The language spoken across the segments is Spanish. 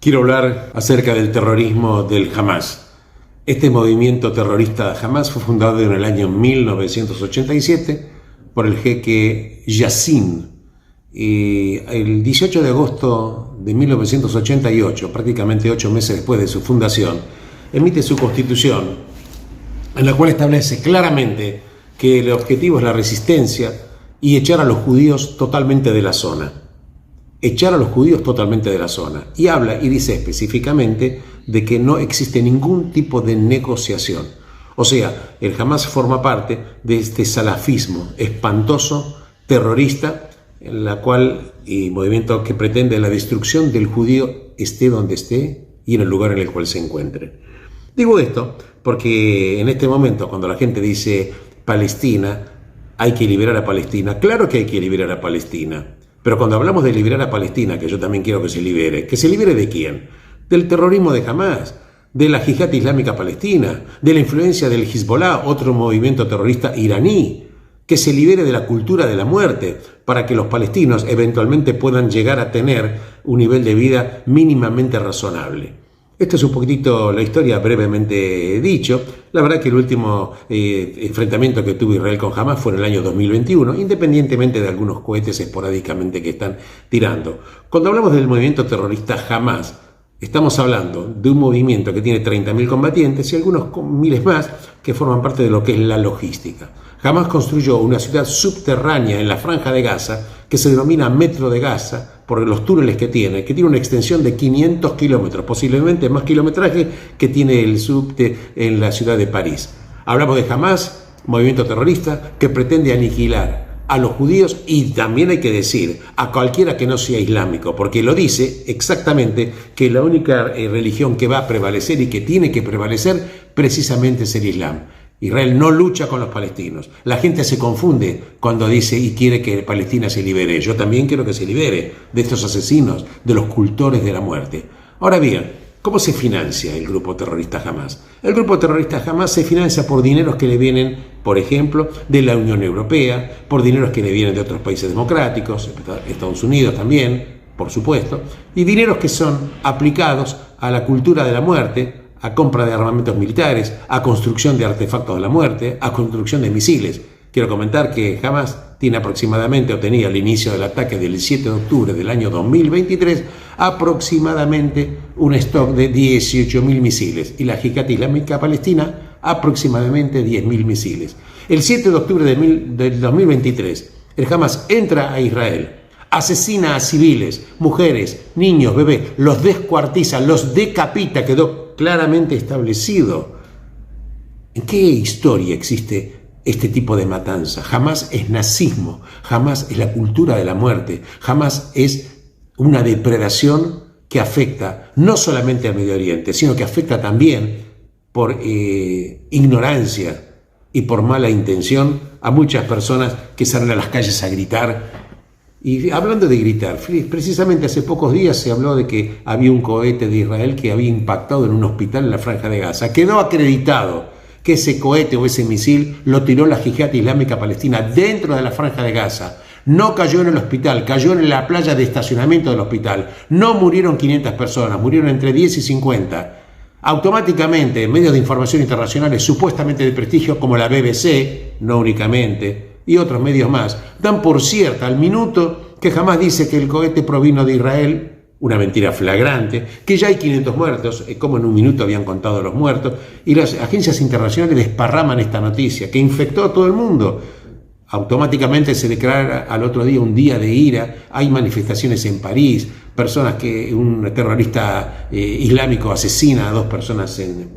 Quiero hablar acerca del terrorismo del Hamás. Este movimiento terrorista Hamás fue fundado en el año 1987 por el jeque Yassin. El 18 de agosto de 1988, prácticamente 8 meses después de su fundación, emite su constitución, en la cual establece claramente que el objetivo es la resistencia y echar a los judíos totalmente de la zona. Echar a los judíos totalmente de la zona. Y habla y dice específicamente de que no existe ningún tipo de negociación. O sea, el Hamás forma parte de este salafismo espantoso, terrorista, en la cual, y movimiento que pretende la destrucción del judío esté donde esté y en el lugar en el cual se encuentre. Digo esto porque en este momento, cuando la gente dice Palestina, hay que liberar a Palestina, claro que hay que liberar a Palestina. Pero cuando hablamos de liberar a Palestina, que yo también quiero que se libere ¿de quién? Del terrorismo de Hamás, de la Yihad Islámica Palestina, de la influencia del Hezbollah, otro movimiento terrorista iraní, que se libere de la cultura de la muerte, para que los palestinos eventualmente puedan llegar a tener un nivel de vida mínimamente razonable. Esto es un poquitito la historia brevemente dicho. La verdad que el último enfrentamiento que tuvo Israel con Hamás fue en el año 2021, independientemente de algunos cohetes esporádicamente que están tirando. Cuando hablamos del movimiento terrorista Hamás, estamos hablando de un movimiento que tiene 30.000 combatientes y algunos miles más que forman parte de lo que es la logística. Hamás construyó una ciudad subterránea en la Franja de Gaza que se denomina Metro de Gaza por los túneles que tiene una extensión de 500 kilómetros, posiblemente más kilometraje que tiene el subte en la ciudad de París. Hablamos de Hamás, movimiento terrorista que pretende aniquilar a los judíos y también hay que decir a cualquiera que no sea islámico, porque lo dice exactamente que la única religión que va a prevalecer y que tiene que prevalecer precisamente es el Islam. Israel no lucha con los palestinos. La gente se confunde cuando dice y quiere que Palestina se libere. Yo también quiero que se libere de estos asesinos, de los cultores de la muerte. Ahora bien, ¿cómo se financia el grupo terrorista Hamás? El grupo terrorista Hamás se financia por dineros que le vienen, por ejemplo, de la Unión Europea, por dineros que le vienen de otros países democráticos, Estados Unidos también, por supuesto, y dineros que son aplicados a la cultura de la muerte, a compra de armamentos militares, a construcción de artefactos de la muerte, a construcción de misiles. Quiero comentar que Hamás tiene aproximadamente, o tenía al inicio del ataque del 7 de octubre del año 2023, aproximadamente un stock de 18.000 misiles y la Yihad Islámica Palestina aproximadamente 10.000 misiles. El 7 de octubre del 2023, el Hamás entra a Israel, asesina a civiles, mujeres, niños, bebés, los descuartiza, los decapita, quedó claramente establecido. ¿En qué historia existe este tipo de matanza? Hamás es nazismo, Hamás es la cultura de la muerte, Hamás es una depredación que afecta no solamente al Medio Oriente, sino que afecta también por ignorancia y por mala intención a muchas personas que salen a las calles a gritar. Y hablando de gritar, precisamente hace pocos días se habló de que había un cohete de Israel que había impactado en un hospital en la Franja de Gaza. Quedó acreditado que ese cohete o ese misil lo tiró la Yihad Islámica Palestina dentro de la Franja de Gaza. No cayó en el hospital, cayó en la playa de estacionamiento del hospital. No murieron 500 personas, murieron entre 10 y 50. Automáticamente, medios de información internacionales supuestamente de prestigio como la BBC, no únicamente, y otros medios más, dan por cierta al minuto que Hamás dice que el cohete provino de Israel, una mentira flagrante, que ya hay 500 muertos, como en un minuto habían contado los muertos, y las agencias internacionales desparraman esta noticia, que infectó a todo el mundo. Automáticamente se declara al otro día un día de ira, hay manifestaciones en París, personas que un terrorista islámico asesina a 2 personas en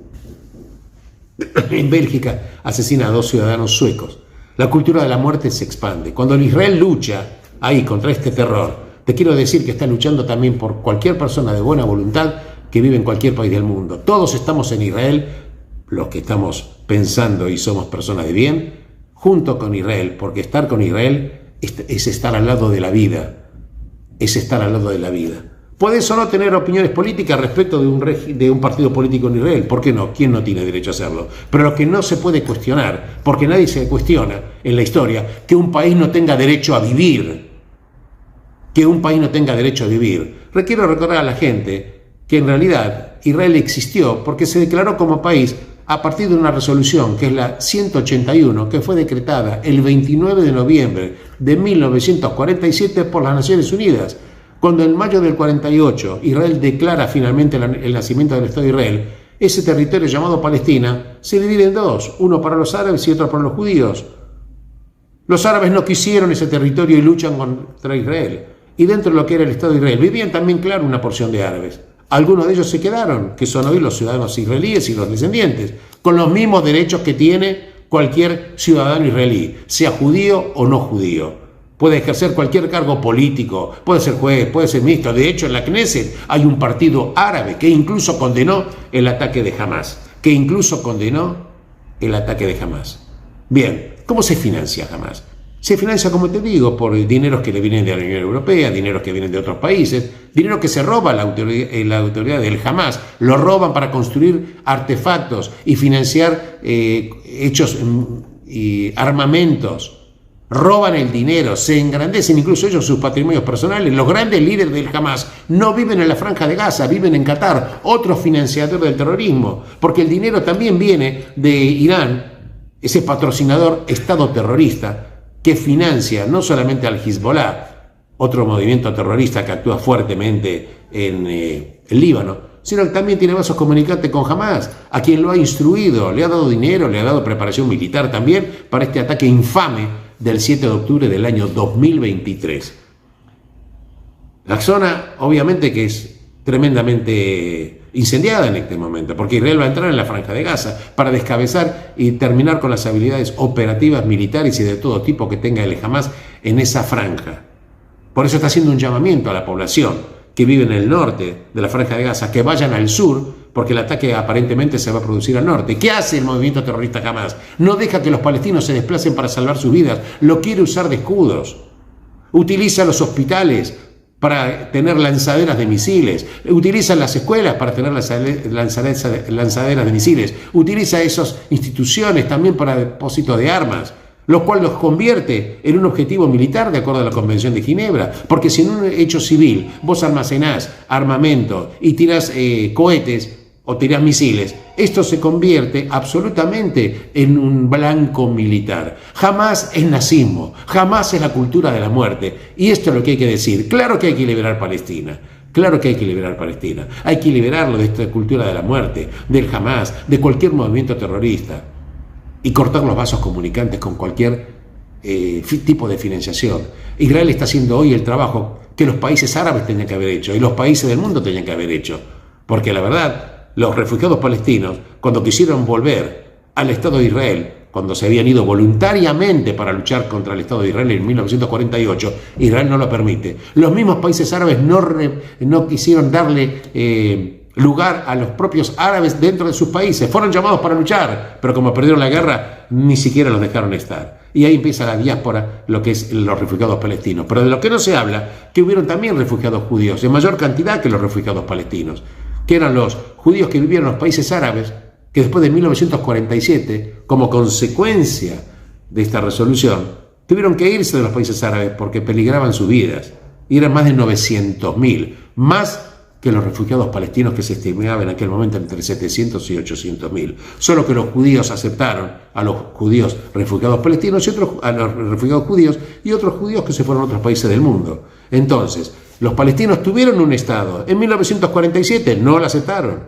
Bélgica, asesina a 2 ciudadanos suecos. La cultura de la muerte se expande. Cuando Israel lucha ahí contra este terror, te quiero decir que está luchando también por cualquier persona de buena voluntad que vive en cualquier país del mundo. Todos estamos en Israel, los que estamos pensando y somos personas de bien, junto con Israel, porque estar con Israel es estar al lado de la vida, es estar al lado de la vida. Puedes o no tener opiniones políticas respecto de un partido político en Israel. ¿Por qué no? ¿Quién no tiene derecho a hacerlo? Pero lo que no se puede cuestionar, porque nadie se cuestiona en la historia, que un país no tenga derecho a vivir. Que un país no tenga derecho a vivir. Quiero recordar a la gente que en realidad Israel existió porque se declaró como país a partir de una resolución que es la 181, que fue decretada el 29 de noviembre de 1947 por las Naciones Unidas. Cuando en mayo del 48 Israel declara finalmente el nacimiento del Estado de Israel, ese territorio llamado Palestina se divide en dos, uno para los árabes y otro para los judíos. Los árabes no quisieron ese territorio y luchan contra Israel. Y dentro de lo que era el Estado de Israel vivían también, claro, una porción de árabes. Algunos de ellos se quedaron, que son hoy los ciudadanos israelíes y los descendientes, con los mismos derechos que tiene cualquier ciudadano israelí, sea judío o no judío. Puede ejercer cualquier cargo político, puede ser juez, puede ser ministro. De hecho, en la Knesset hay un partido árabe que incluso condenó el ataque de Hamás. Bien, ¿cómo se financia Hamás? Se financia, como te digo, por dineros que le vienen de la Unión Europea, dineros que vienen de otros países, dinero que se roba la autoridad del Hamás, lo roban para construir artefactos y financiar hechos y armamentos. Roban el dinero, se engrandecen incluso ellos sus patrimonios personales. Los grandes líderes del Hamás no viven en la Franja de Gaza, viven en Qatar, otro financiador del terrorismo, porque el dinero también viene de Irán, ese patrocinador Estado terrorista, que financia no solamente al Hezbollah, otro movimiento terrorista que actúa fuertemente en el Líbano, sino que también tiene vasos comunicantes con Hamás, a quien lo ha instruido, le ha dado dinero, le ha dado preparación militar también para este ataque infame del 7 de octubre del año 2023. La zona, obviamente, que es tremendamente incendiada en este momento, porque Israel va a entrar en la Franja de Gaza para descabezar y terminar con las habilidades operativas militares y de todo tipo que tenga el Hamás en esa franja. Por eso está haciendo un llamamiento a la población que vive en el norte de la Franja de Gaza, que vayan al sur, porque el ataque aparentemente se va a producir al norte. ¿Qué hace el movimiento terrorista Hamás? No deja que los palestinos se desplacen para salvar sus vidas, lo quiere usar de escudos. Utiliza los hospitales para tener lanzaderas de misiles, utiliza las escuelas para tener lanzaderas de misiles, utiliza esas instituciones también para depósito de armas, lo cual los convierte en un objetivo militar de acuerdo a la Convención de Ginebra, porque si en un hecho civil vos almacenás armamento y tirás cohetes o tirás misiles, esto se convierte absolutamente en un blanco militar. Jamás es nazismo, jamás es la cultura de la muerte, y esto es lo que hay que decir. Claro que hay que liberar Palestina, hay que liberarlo de esta cultura de la muerte, del Hamás, de cualquier movimiento terrorista, y cortar los vasos comunicantes con cualquier tipo de financiación. Israel está haciendo hoy el trabajo que los países árabes tenían que haber hecho y los países del mundo tenían que haber hecho, porque la verdad, los refugiados palestinos, cuando quisieron volver al Estado de Israel, cuando se habían ido voluntariamente para luchar contra el Estado de Israel en 1948, Israel no lo permite. Los mismos países árabes no quisieron darle lugar a los propios árabes dentro de sus países. Fueron llamados para luchar, pero como perdieron la guerra, ni siquiera los dejaron estar. Y ahí empieza la diáspora, lo que es los refugiados palestinos. Pero de lo que no se habla, que hubieron también refugiados judíos, en mayor cantidad que los refugiados palestinos, que eran los judíos que vivían en los países árabes, que después de 1947, como consecuencia de esta resolución, tuvieron que irse de los países árabes porque peligraban sus vidas. Y eran más de 900.000, más que los refugiados palestinos que se estimaban en aquel momento entre 700 y 800.000. Solo que los judíos aceptaron a los judíos refugiados palestinos y a los refugiados judíos y otros judíos que se fueron a otros países del mundo. Entonces, los palestinos tuvieron un Estado. En 1947 no lo aceptaron.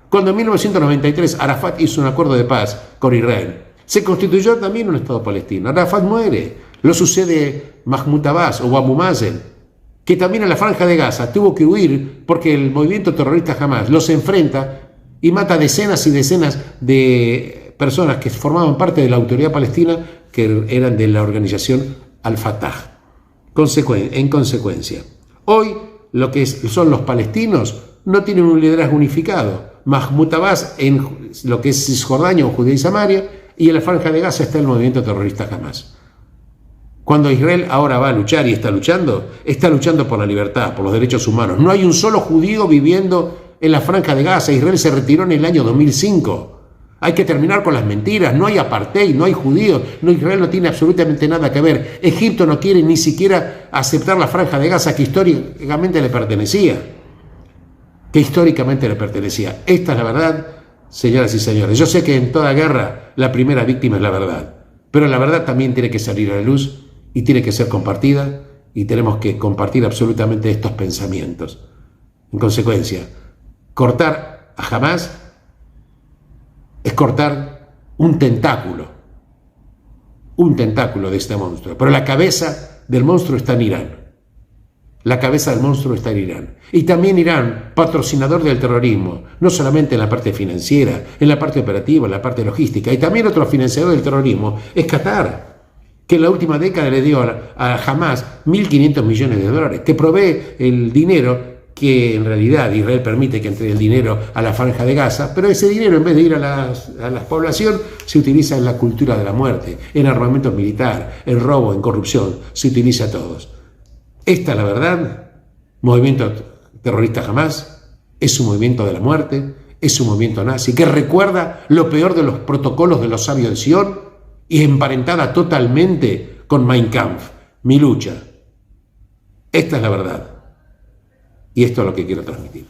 Cuando en 1993 Arafat hizo un acuerdo de paz con Israel, se constituyó también un Estado palestino. Arafat muere. Lo sucede Mahmoud Abbas o Abu Mazen, que también en la Franja de Gaza tuvo que huir porque el movimiento terrorista Hamás los enfrenta y mata decenas y decenas de personas que formaban parte de la autoridad palestina, que eran de la organización Al-Fatah. En consecuencia, hoy lo que son los palestinos no tienen un liderazgo unificado. Mahmoud Abbas en lo que es Cisjordania o Judea y Samaria, y en la Franja de Gaza está el movimiento terrorista Hamás. Cuando Israel ahora va a luchar y está luchando por la libertad, por los derechos humanos. No hay un solo judío viviendo en la Franja de Gaza. Israel se retiró en el año 2005. Hay que terminar con las mentiras. No hay apartheid, no hay judíos. Israel no tiene absolutamente nada que ver. Egipto no quiere ni siquiera aceptar la Franja de Gaza que históricamente le pertenecía. que históricamente le pertenecía. Esta es la verdad, señoras y señores. Yo sé que en toda guerra la primera víctima es la verdad, pero la verdad también tiene que salir a la luz y tiene que ser compartida, y tenemos que compartir absolutamente estos pensamientos. En consecuencia, cortar a Hamás es cortar un tentáculo de este monstruo, pero la cabeza del monstruo está en Irán. La cabeza del monstruo está en Irán. Y también Irán, patrocinador del terrorismo, no solamente en la parte financiera, en la parte operativa, en la parte logística. Y también otro financiador del terrorismo es Qatar, que en la última década le dio a Hamás 1.500 millones de dólares, que provee el dinero que en realidad Israel permite que entre el dinero a la franja de Gaza, pero ese dinero, en vez de ir a la población, se utiliza en la cultura de la muerte, en armamento militar, en robo, en corrupción, se utiliza a todos. Esta es la verdad. Movimiento terrorista Hamás es un movimiento de la muerte, es un movimiento nazi que recuerda lo peor de los protocolos de los sabios de Sion y emparentada totalmente con Mein Kampf, mi lucha. Esta es la verdad y esto es lo que quiero transmitir.